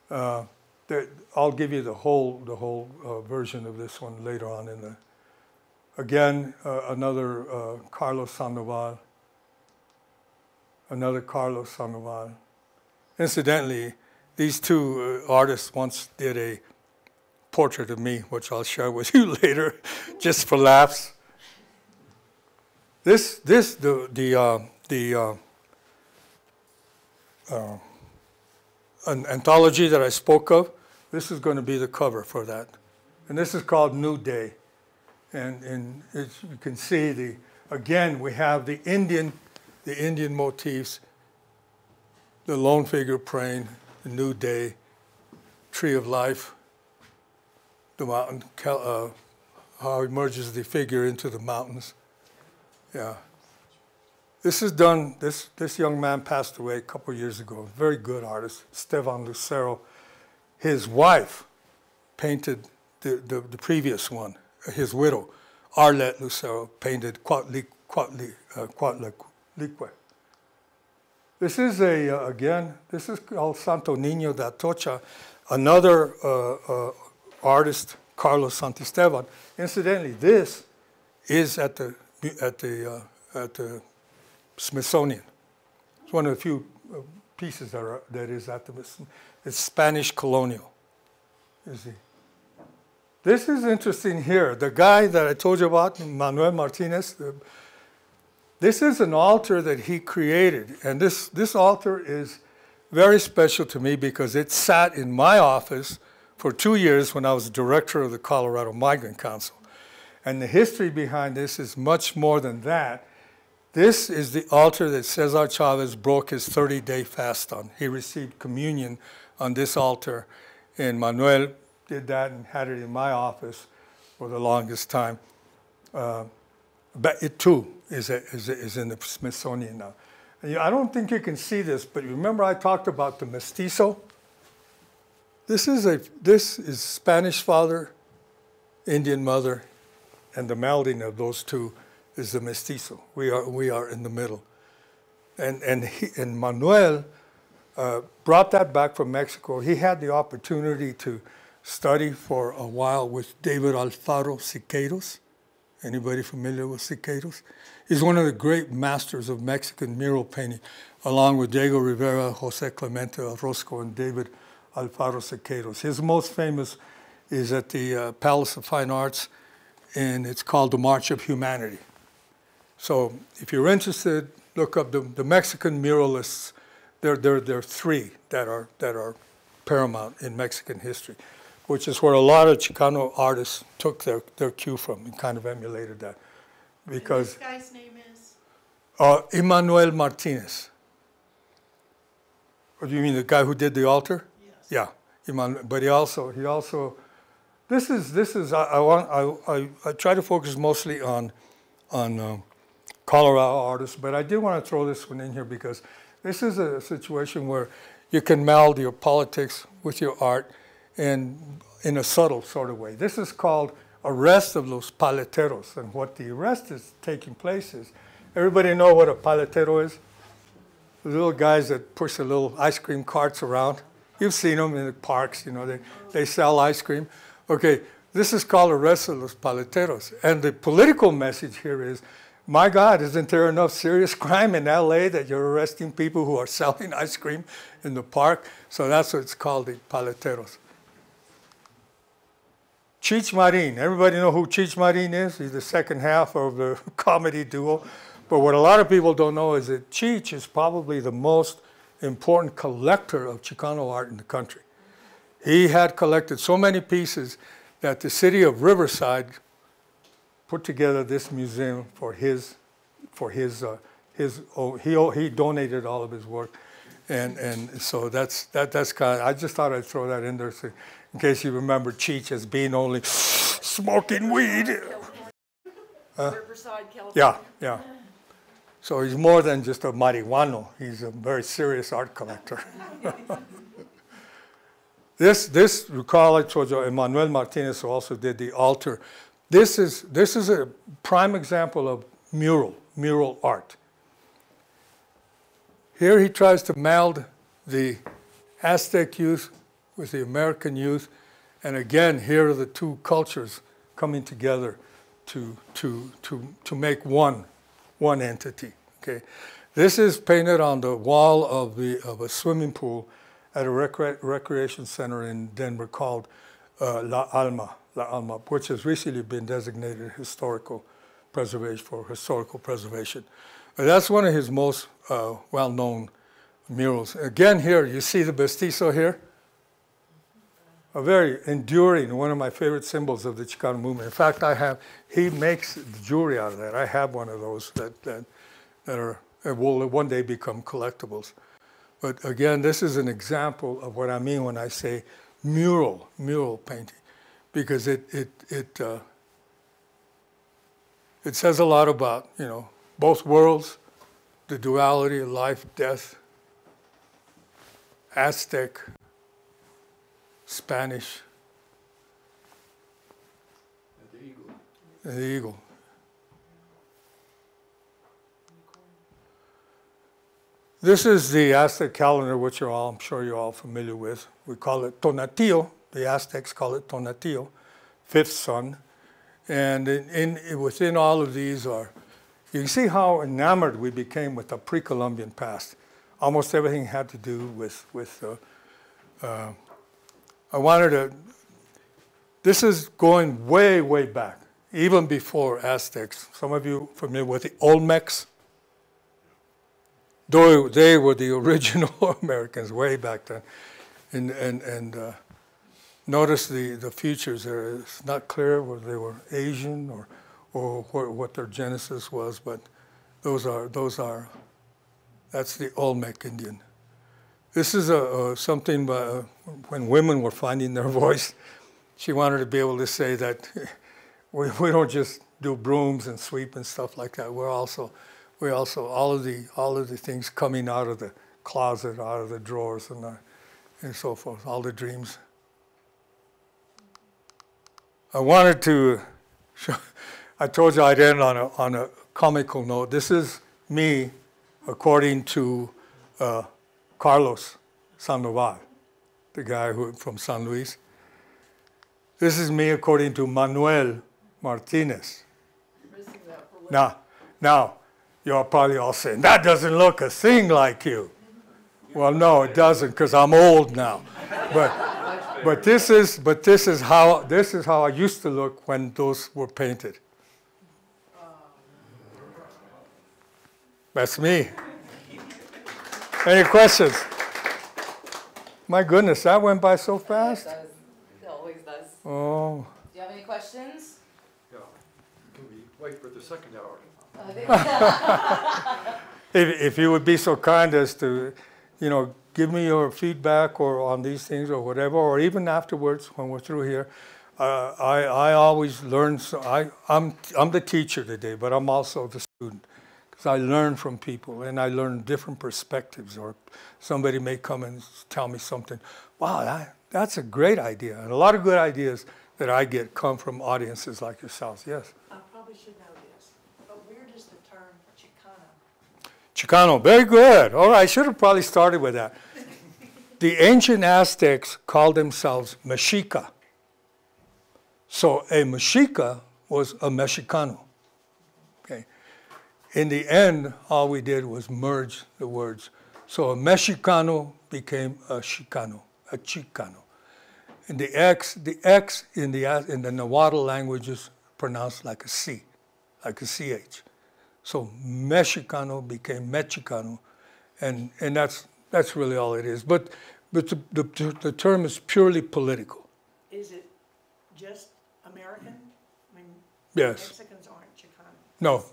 I'll give you the whole version of this one later on in the. Again, another Carlos Sandoval. Another Carlos Sandoval. Incidentally, these two artists once did a portrait of me, which I'll share with you later, just for laughs. An anthology that I spoke of, this is going to be the cover for that. And this is called New Day. And you can see again, we have the Indian motifs, the lone figure praying, the new day, tree of life, the mountain, how emerges the figure into the mountains. Yeah. This is done, this young man passed away a couple years ago, very good artist, Esteban Lucero. His wife painted the previous one, his widow, Arlette Lucero, painted Cuauhtlicue. This is this is called Santo Niño de Atocha, another artist, Carlos Santisteban. Incidentally, this is at the Smithsonian. It's one of the few pieces that is at the Smithsonian. It's Spanish colonial. You see. This is interesting here. The guy that I told you about, Manuel Martinez, this is an altar that he created. And this altar is very special to me because it sat in my office for 2 years when I was director of the Colorado Migrant Council. And the history behind this is much more than that. This is the altar that Cesar Chavez broke his 30-day fast on. He received communion on this altar, and Manuel did that and had it in my office for the longest time. But it too is in the Smithsonian now. And I don't think you can see this, but remember I talked about the mestizo? This is Spanish father, Indian mother, and the melding of those two is the mestizo. We are in the middle. And Manuel brought that back from Mexico. He had the opportunity to study for a while with David Alfaro Siqueiros. Anybody familiar with Siqueiros? He's one of the great masters of Mexican mural painting, along with Diego Rivera, Jose Clemente Orozco, and David Alfaro Siqueiros. His most famous is at the Palace of Fine Arts, and it's called The March of Humanity. So if you're interested, look up the Mexican muralists. There are three that are paramount in Mexican history, which is where a lot of Chicano artists took their cue from and kind of emulated that. Because and this guy's name is? Emmanuel Martinez. Or do you mean the guy who did the altar? Yes. Yeah, but he also. This is I try to focus mostly on Colorado artists, but I did want to throw this one in here because this is a situation where you can meld your politics with your art and in a subtle sort of way. This is called Arrest of los Paleteros, and what the arrest is taking place is, everybody know what a paletero is? The little guys that push the little ice cream carts around. You've seen them in the parks, you know, they sell ice cream. Okay, this is called Arrest of los Paleteros, and the political message here is, my God, isn't there enough serious crime in LA that you're arresting people who are selling ice cream in the park? So that's what it's called, the paleteros. Cheech Marin, everybody know who Cheech Marin is? He's the second half of the comedy duo. But what a lot of people don't know is that Cheech is probably the most important collector of Chicano art in the country. He had collected so many pieces that the city of Riverside put together this museum for he donated all of his work, and so that's kind of, I just thought I'd throw that in there, so, in case you remember Cheech as being only smoking weed. Riverside, California. Yeah. So he's more than just a marihuano. He's a very serious art collector. This recall I told you, Emmanuel Martinez also did the altar. This is a prime example of mural art. Here he tries to meld the Aztec youth with the American youth, and again, here are the two cultures coming together to make one entity. Okay, this is painted on the wall of a swimming pool at a recreation center in Denver called La Alma, which has recently been designated historical preservation. That's one of his most well-known murals. Again, here you see the mestizo here, a very enduring, one of my favorite symbols of the Chicano movement. In fact, he makes jewelry out of that. I have one of those that will one day become collectibles. But again, this is an example of what I mean when I say mural painting, because it says a lot about, you know, both worlds, the duality of life, death, Aztec, Spanish, and the eagle. This is the Aztec calendar, which I'm sure you're all familiar with. We call it Tonatiuh. The Aztecs call it Tonatiuh, fifth sun. And within all of these you can see how enamored we became with the pre-Columbian past. Almost everything had to do with this is going way, way back, even before Aztecs. Some of you familiar with the Olmecs? They were the original Americans way back then. And notice the features there. It's not clear whether they were Asian or what their genesis was, but that's the Olmec Indian. This is something when women were finding their voice. She wanted to be able to say that we don't just do brooms and sweep and stuff like that. We also all of the things coming out of the closet, out of the drawers, and so forth. All the dreams. I wanted to show. I told you I'd end on a comical note. This is me, according to Carlos Sandoval, the guy from San Luis. This is me according to Manuel Martinez. Now, you're probably all saying, that doesn't look a thing like you. Well, no, it doesn't, because I'm old now. But this is how I used to look when those were painted. That's me. Any questions? My goodness, that went by so fast. It always does. Oh. Do you have any questions? Yeah. Can we wait for the second hour? If you would be so kind as to, give me your feedback or on these things or whatever, or even afterwards when we're through here. I always learn. I'm the teacher today, but I'm also the student. So I learn from people, and I learn different perspectives, or somebody may come and tell me something. Wow, that's a great idea. And a lot of good ideas that I get come from audiences like yourselves. Yes? I probably should know this, but where does the term Chicano? Chicano, very good. All right, I should have probably started with that. The ancient Aztecs called themselves Mexica. So a Mexica was a Mexicano. Okay. In the end, all we did was merge the words. So a Mexicano became a Chicano, a Chicano. And the X in the Nahuatl language is pronounced like a C, like a CH. So Mexicano became Mexicano, and that's really all it is. But the term is purely political. Is it just American? I mean, Yes. Mexicans aren't Chicano. No.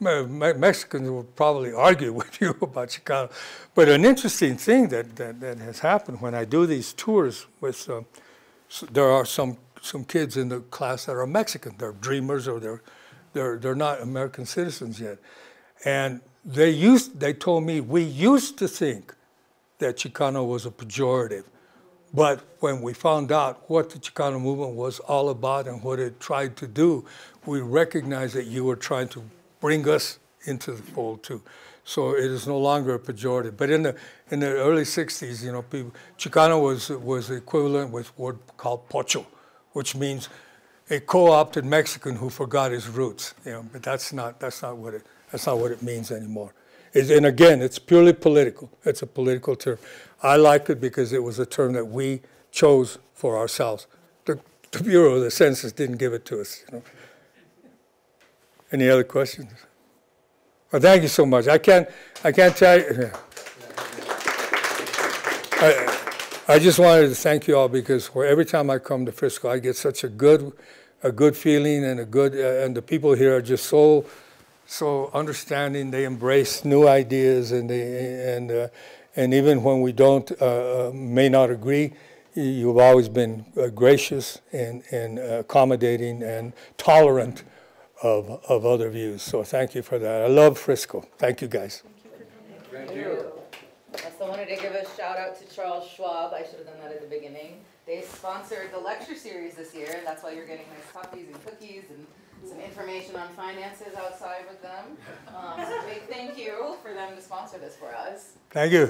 American. Mexicans will probably argue with you about Chicano. But an interesting thing that has happened when I do these tours with, there are some kids in the class that are Mexican. They're dreamers, or they're not American citizens yet. And they told me, we used to think that Chicano was a pejorative. But when we found out what the Chicano movement was all about and what it tried to do, we recognized that you were trying to bring us into the fold too. So it is no longer a pejorative. But in the early 60s, you know, Chicano was equivalent with a word called pocho, which means a co-opted Mexican who forgot his roots. You know, but that's not what it means anymore. And again, it's purely political. It's a political term. I like it because it was a term that we chose for ourselves. The Bureau of the Census didn't give it to us. You know. Any other questions? Well, thank you so much. I can't tell you. I just wanted to thank you all because every time I come to Frisco, I get such a good feeling, and and the people here are just so understanding. They embrace new ideas, and even when we may not agree, you've always been gracious and accommodating and tolerant of other views. So thank you for that. I love Frisco. Thank you, guys. Thank you. I still wanted to give a shout out to Charles Schwab. I should have done that at the beginning. They sponsored the lecture series this year, and that's why you're getting nice coffees and cookies and some information on finances outside with them. So big thank you for them to sponsor this for us. Thank you.